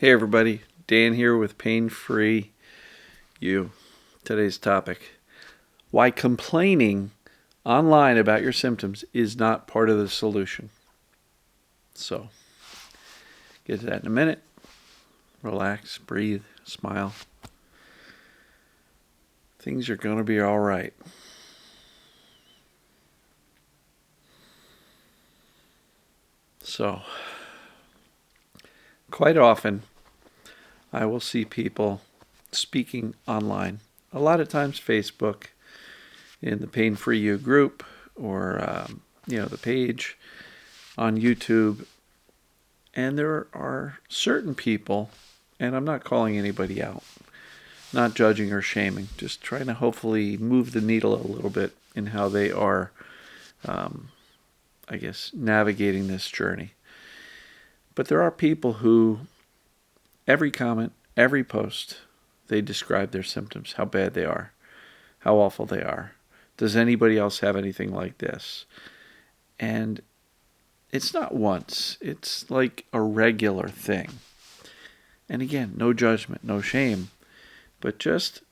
Hey everybody, Dan here with Pain Free You. Today's topic: why complaining online about your symptoms is not part of the solution. So, get to that in a minute. Relax, breathe, smile. Things are going to be all right. So, quite often, I will see people speaking online. A lot of times, Facebook, in the Pain Free You group, or the page on YouTube. And there are certain people, and I'm not calling anybody out, not judging or shaming, just trying to hopefully move the needle a little bit in how they are, navigating this journey. But there are people who, every comment, every post, they describe their symptoms, how bad they are, how awful they are. Does anybody else have anything like this? And it's not once, it's like a regular thing. And again, no judgment, no shame, but just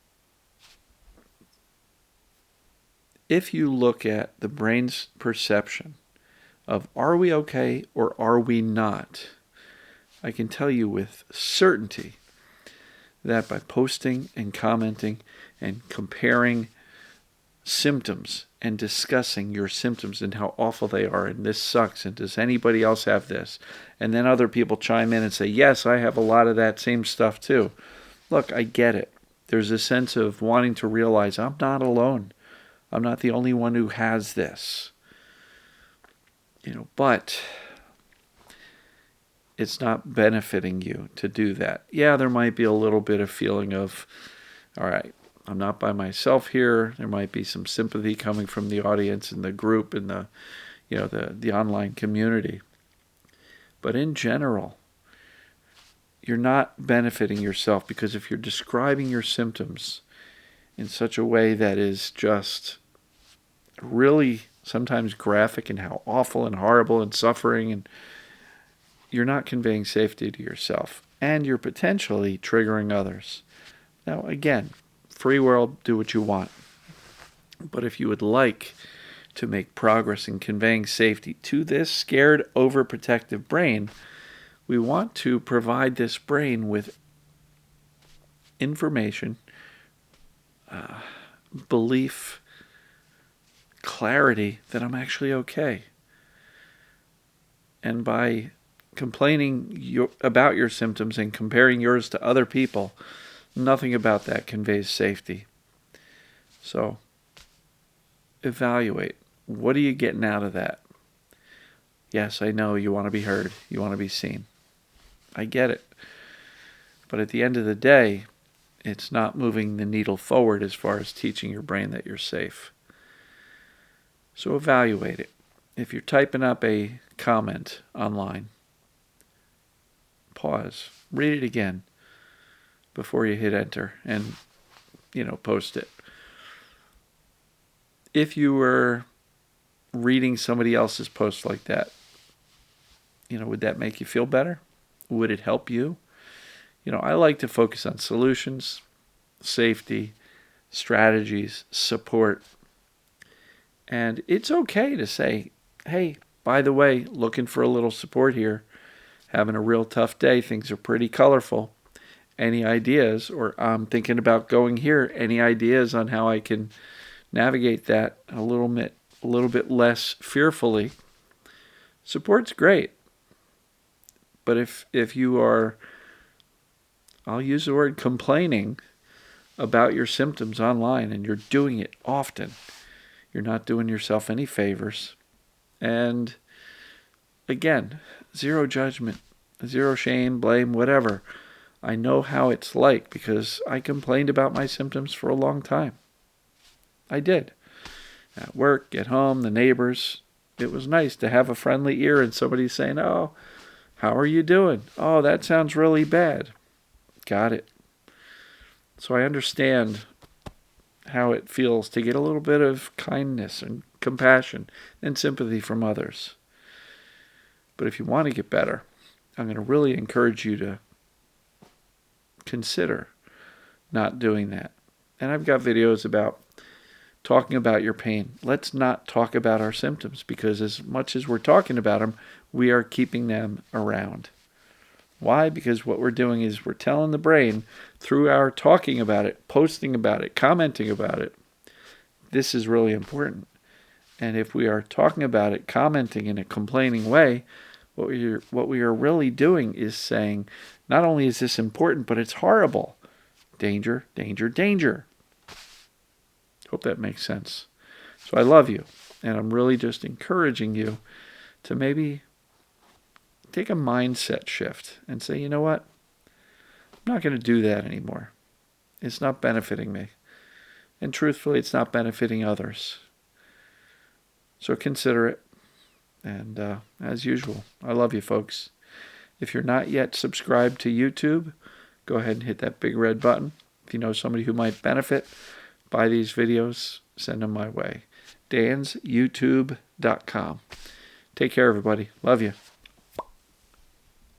if you look at the brain's perception of are we okay or are we not, I can tell you with certainty that by posting and commenting and comparing symptoms and discussing your symptoms and how awful they are and this sucks and does anybody else have this, and then other people chime in and say, yes, I have a lot of that same stuff too. Look, I get it. There's a sense of wanting to realize I'm not alone. I'm not the only one who has this. But it's not benefiting you to do that. Yeah, there might be a little bit of feeling of, all right, I'm not by myself here. There might be some sympathy coming from the audience and the group and the online community. But in general, you're not benefiting yourself, because if you're describing your symptoms in such a way that is just really sometimes graphic and how awful and horrible and suffering, and you're not conveying safety to yourself, and you're potentially triggering others. Now, again, free world, do what you want. But if you would like to make progress in conveying safety to this scared, overprotective brain, we want to provide this brain with information, belief, clarity that I'm actually okay. And by complaining about your symptoms and comparing yours to other people, nothing about that conveys safety. So, evaluate. What are you getting out of that? Yes, I know you want to be heard. You want to be seen. I get it. But at the end of the day, it's not moving the needle forward as far as teaching your brain that you're safe. So evaluate it. If you're typing up a comment online, pause. Read it again before you hit enter and, post it. If you were reading somebody else's post like that, would that make you feel better? Would it help you? I like to focus on solutions, safety, strategies, support. And it's okay to say, hey, by the way, looking for a little support here, having a real tough day, things are pretty colorful. Any ideas? Or I'm thinking about going here. Any ideas on how I can navigate that a little bit less fearfully? Support's great. But if you are, I'll use the word complaining about your symptoms online, and you're doing it often, you're not doing yourself any favors. And again, zero judgment, zero shame, blame, whatever. I know how it's like because I complained about my symptoms for a long time. I did. At work, at home, the neighbors. It was nice to have a friendly ear and somebody saying, oh, how are you doing? Oh, that sounds really bad. Got it. So I understand how it feels to get a little bit of kindness and compassion and sympathy from others. But if you want to get better, I'm going to really encourage you to consider not doing that. And I've got videos about talking about your pain. Let's not talk about our symptoms, because as much as we're talking about them, we are keeping them around. Why? Because what we're doing is we're telling the brain through our talking about it, posting about it, commenting about it, this is really important. And if we are talking about it, commenting in a complaining way, what we are really doing is saying, not only is this important, but it's horrible. Danger, danger, danger. Hope that makes sense. So I love you, and I'm really just encouraging you to maybe take a mindset shift and say, you know what? I'm not going to do that anymore. It's not benefiting me. And truthfully, it's not benefiting others. So consider it. And as usual, I love you, folks. If you're not yet subscribed to YouTube, go ahead and hit that big red button. If you know somebody who might benefit by these videos, send them my way. dansyoutube.com. Take care, everybody. Love you.